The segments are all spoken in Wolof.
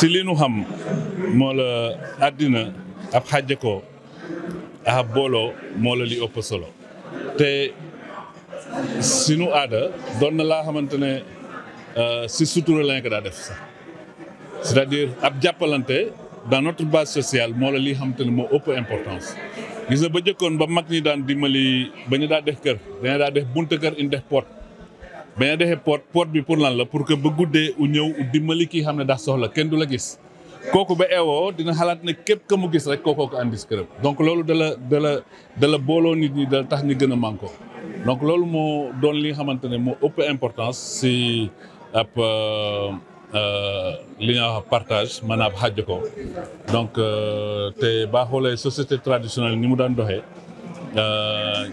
si li nu xam moo la àddina ab xàjje ko ab booloo moo la li ëpp solo te sinu aada doon na laa xamante ne si sutura lañ ko daa def sax c'est-à-dire ab jàppalante dans notre base sociale moo la li xamante ne moo ëpp importance gis na ba jëkkoon ba mag ñi daan dimbali ba ñu daa def kër dañu daa def bunte kër indi def pot ba ñu defee pot bi pour lan la pour que ba guddee u ñëw u dimbali kii xam ne daa soxla kenn du la gis kooku ba eewoo dina xalaat ne képp ka mu gis rek kookoo ko andis këram donc loolu da la booloo nit ñi da tax ñu gën a manko donc loolu moo doon li nga xamante ne moo ëpp importance si ab li nga wax partage maanaam xàjj ko donc te baa xoolee société traditionnelle ni mu daan doxee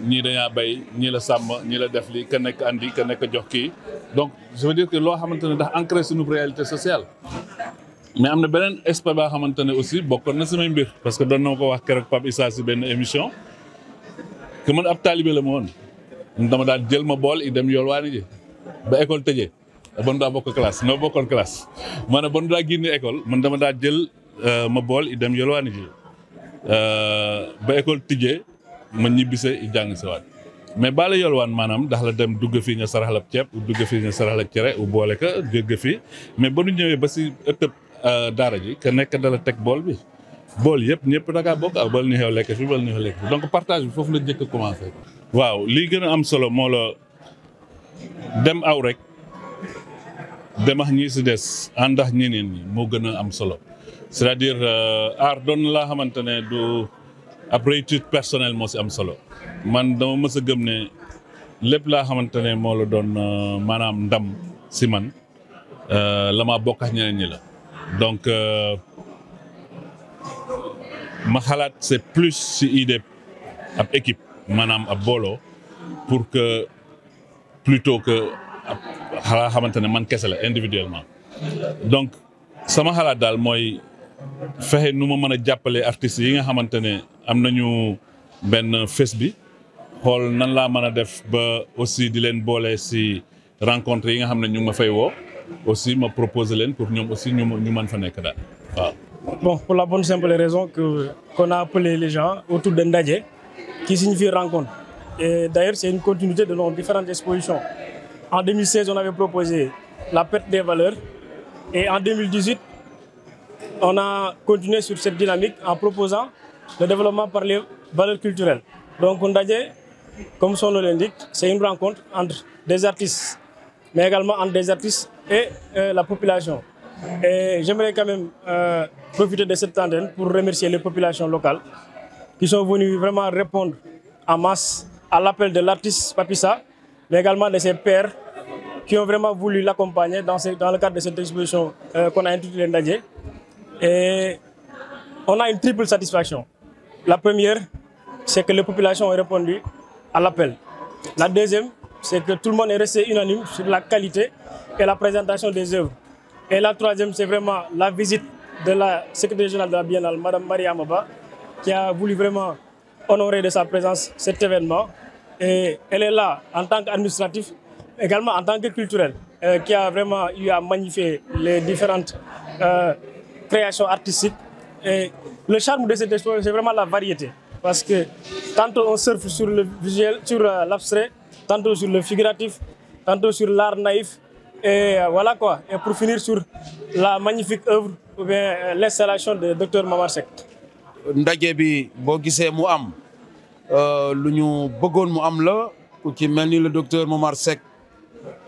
ñii dañaa bay ñii la sàmm ñii la def li ka nekk andi ka nekk jox kii donc je veux dire que loo xamante ne ndax ancré suñu réalité sociale mais am na beneen aspect baa xamante ne aussi bokkoon na samay mbir parce que doon na ko wax keroog Pape Issa si benn émission que man ab taalibe la ma woon dama daan jël ma bool i dem yoolwaani ji ba école tëjee bon daa bokk classe noo bokkoon classe ma ne bon daa génne école man dama daa jël ma bool i dem yoolwaani ji ba école tijjee ma ñibbise i jàng si waat mais bala yolwaan maanaam ndax la dem dugg fii nga sarax la ceeb dugg fii nga sarax la cere u boole ka jóge fii mais ba nu ñëwee ba si ëttëb daara ji ka nekk dala teg bool bi bool yëpp ñëpp da ngaa bokk ak bal ni xew lekk fi bal ni xew lekk fi donc partage bi foofu la njëkk a commencé. waaw lii gën a am solo moo la dem aw rek demax ñii si des àndax ñeneen ñi moo gën a am solo c'est-à-dire art doon laa xamante ne du ab réussite personnelle moo si am solo man dama mës a gëm ne lépp laa xamante ne moo la doon maanaam ndam si man la ma bokk ak ñeneen ñi la donc ma xalaat c'est plus si idée ab équipe maanaam ab booloo pour que plutôt que ab xalaa xamante ne man kese la individuellement donc sama xalaat daal mooy fexe nu ma mën a jàppale artistes yi nga xamante ne am nañu benn fes bi xool nan laa mën a def ba aussi di leen boole si rencontre yi nga xam ne ñu ma fay woo aussi ma proposer leen pour ñoom aussi ñu mën fa nekk daal waaw. Bon, pour la bonne simple raison qu'on a appelé les gens autour de Ndaje, qui signifie rencontre. Et d'ailleurs, c'est une continuité de nos différentes expositions. En 2016, on avait proposé la perte des valeurs. Et en 2018, on a continué sur cette dynamique en proposant le développement par les valeurs culturelles. Donc, Ndaje, comme son nom l'indique, c'est une rencontre entre des artistes, mais également entre des artistes et la population. Et j'aimerais quand même profiter de cette antenne pour remercier les populations locales qui sont venues vraiment répondre en masse à l'appel de l'artiste Pape Issa, mais également de ses pairs qui ont vraiment voulu l'accompagner dans le cadre de cette exposition qu'on a intitulée Ndaje. Et on a une triple satisfaction. La première, c'est que les populations ont répondu à l'appel. La deuxième, c'est que tout le monde est resté unanime sur la qualité et la présentation des œuvres. Et la troisième, c'est vraiment la visite de la secrétaire générale de la Biennale, Mme Maria Maba, qui a voulu vraiment honorer de sa présence cet événement. Et elle est là en tant qu'administratif, également en tant que culturel, qui a vraiment eu à magnifier les différentes créations artistiques. Et le charme de cette exposition, c'est vraiment la variété. Parce que tantôt on surfe sur le visuel, sur l'abstrait, tantôt sur le figuratif, tantôt sur l'art naïf. Et voilà quoi. Et pour finir sur la magnifique œuvre ou bien l'installation de Dr Momar Seck. Ndaje bi boo gisee mu am lu ñu bëggoon mu am la ku ci mel ni le docteur Momar Seck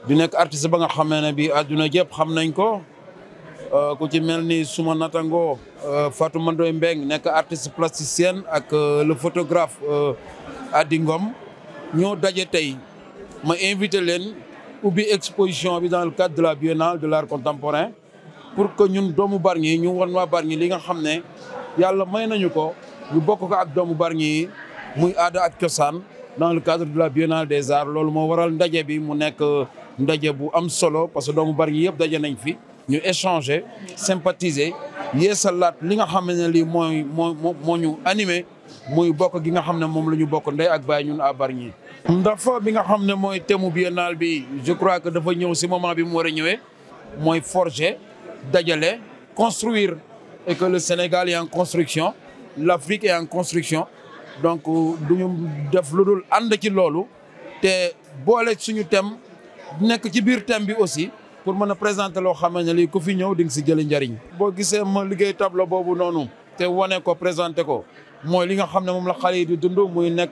di nekk artiste ba nga xamee ne bi àdduna jëpp xam nañ ko ku ci mel ni suma natango Fatou Mandoy Mbeng nekk artiste plasticienne ak le photographe Adi Ngom ñoo daje tey ma invité leen ubbi exposition bi dans le cadre de la Biennale de l'art contemporain pour que ñun doomu Bargny ñu won waa Bargny li nga xam ne yàlla may nañu ko ñu bokk ko ak doomu Bargny yi muy aada ak cosaan dans le cadre de la Biennale des Arts loolu moo waral ndaje bi mu nekk ndaje bu am solo parce que doomu Bargny yëpp daje nañ fi ñu échanger sympathiser yeesalaat li nga xam ne lii moo ñu animé muy bokk gi nga xam ne moom la ñu bokk ndey ak baay ñun à Bargny. ndax bi nga xam ne mooy thème biennale bi je crois que dafa ñëw si moment bi mu war a ñëwee mooy forger dajale construire et que le Sénégal est en construction, l'Afrique est en construction. Donc duñu def lu dul ànd ci loolu te boole suñu thème nekk ci biir thème bi aussi pour mën a présenter loo xam ne lii ku fi ñëw di nga si jëli njariñ. boo gisee ma liggéey tableau boobu noonu te wane ko présenter ko mooy li nga xam ne moom la xale yi di dund muy nekk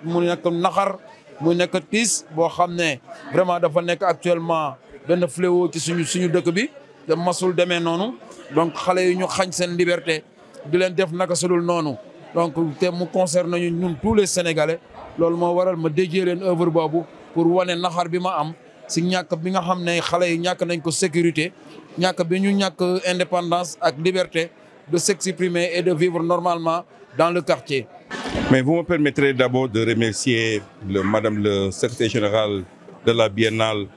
naxar muy nekk tiis boo xam ne vraiment dafa nekk actuellement benn fléau ci suñu dëkk bi te masul demee noonu donc xale yi ñu xañ seen liberté di leen def naka sudul noonu. donc te mu concerne ñun tous les Sénégalais loolu moo waral ma déjee leen œuvre boobu pour wane naxar bi ma am si ñàkk bi nga xam ne xale yi ñàkk nañ ko sécurité ñàkk bi ñu ñàkk indépendance ak liberté de s'exprimer et de vivre normalement dans le quartier. Mais vous me permettrez d'abord de remercier Madame le secrétaire général de la Biennale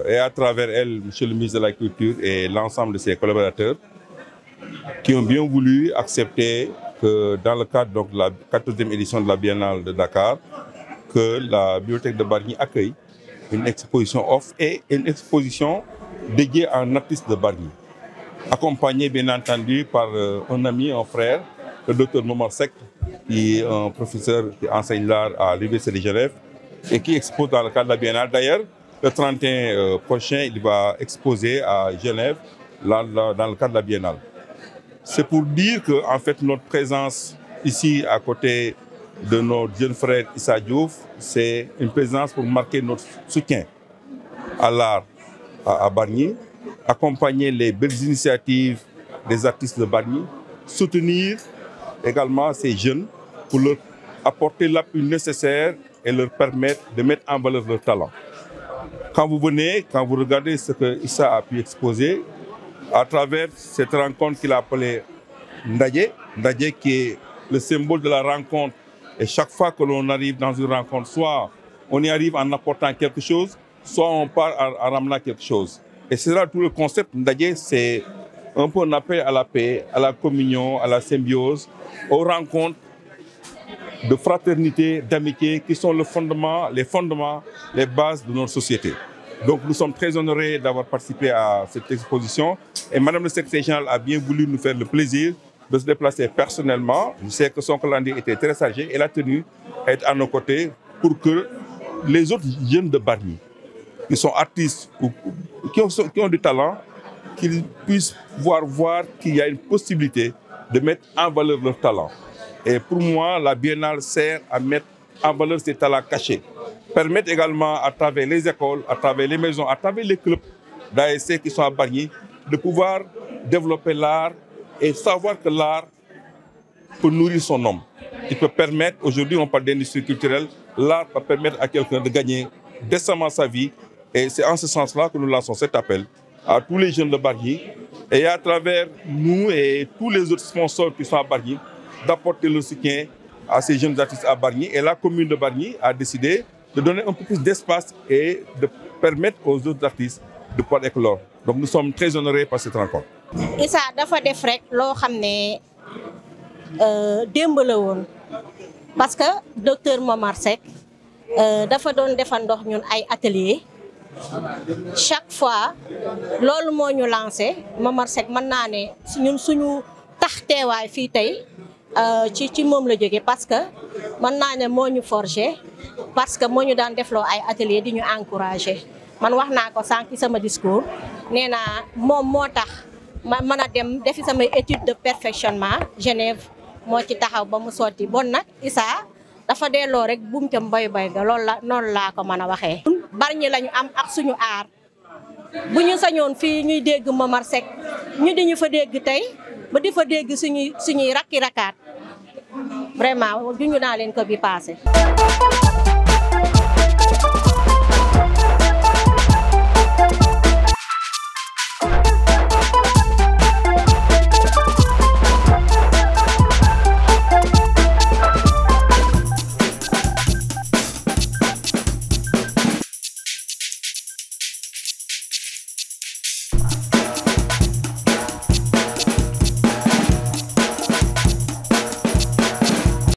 et à travers elle, Monsieur le ministre de la Culture et l'ensemble de ses collaborateurs qui ont bien voulu accepter que dans le cadre donc, de la 14e édition de la Biennale de Dakar, que la bibliothèque de Bargny accueille une exposition off et une exposition dédiée à un artiste de Bargny, accompagné bien entendu par un ami, un frère, le docteur Momar Seck, qui est un professeur qui enseigne l'art à l'Université de Genève et qui expose dans le cadre de la Biennale. D'ailleurs, le 31 prochain, il va exposer à Genève dans le cadre de la Biennale. C'est pour dire que en fait, notre présence ici à côté de notre jeune frère Issa Diouf, c'est une présence pour marquer notre soutien à l'art à Bargny, accompagner les belles initiatives des artistes de Bargny, soutenir également ces jeunes pour leur apporter l'appui nécessaire et leur permettre de mettre en valeur leur talent. Quand vous venez, quand vous regardez ce que Issa a pu exposer, à travers cette rencontre qu'il a appelée Ndadje, Ndadje qui est le symbole de la rencontre. Et chaque fois que l'on arrive dans une rencontre, soit on y arrive en apportant quelque chose, soit on part en ramenant quelque chose. Et c'est là tout le concept. Ndadje, c'est un peu un appel à la paix, à la communion, à la symbiose, aux rencontres de fraternité, d'amitié, qui sont les fondements, les bases de notre société. Donc nous sommes très honorés d'avoir participé à cette exposition. Et Madame le secrétaire général a bien voulu nous faire le plaisir de se déplacer personnellement. Je sais que son calendrier était très chargé. Elle a tenu à être à nos côtés pour que les autres jeunes de Bargny, qui sont artistes ou qui ont du talent, qu'ils puissent voir qu'il y a une possibilité de mettre en valeur leur talent. Et pour moi, la Biennale sert à mettre en valeur ces talents cachés. Permettre également à travers les écoles, à travers les maisons, à travers les clubs d'ASC qui sont à Bargny, de pouvoir développer l'art et savoir que l'art peut nourrir son homme. Il peut permettre, aujourd'hui on parle d'industrie culturelle, l'art peut permettre à quelqu'un de gagner décemment sa vie. Et c'est en ce sens-là que nous lançons cet appel à tous les jeunes de Bargny et à travers nous et tous les autres sponsors qui sont à Bargny, d'apporter le soutien à ces jeunes artistes à Bargny. Et la commune de Bargny a décidé de donner un peu plus d'espace et de permettre aux autres artistes de pouvoir éclore. Donc nous sommes très honorés par cette rencontre. Issa dafa def rek loo xam ne démb la woon parce que docteur Momar Seck dafa doon defandox ñun ay atelier chaque fois loolu moo ñu lancé Momar Seck mën naa ne ñun suñu tax teewaay fii tey ci moom la jógee parce que mën naa ne moo ñu forgé parce que moo ñu daan defloo ay atelier di ñu encouragé man wax naa ko sànq ci sama discours nee naa moom moo tax ma mën a dem defi samay étude de perfectionnement Genève moo ci taxaw ba mu sotti bon nag Issa dafa delloo rek buum ca mboy boy ga loolu la noonu laa ko mën a waxee. Bargny lañu am ak suñu aar bu ñu sañoon fii ñuy dégg Momar Seck ñu di ñu fa dégg tey ba di fa dégg suñuy rakki rakaat vraiment juñu naa leen ko bi passé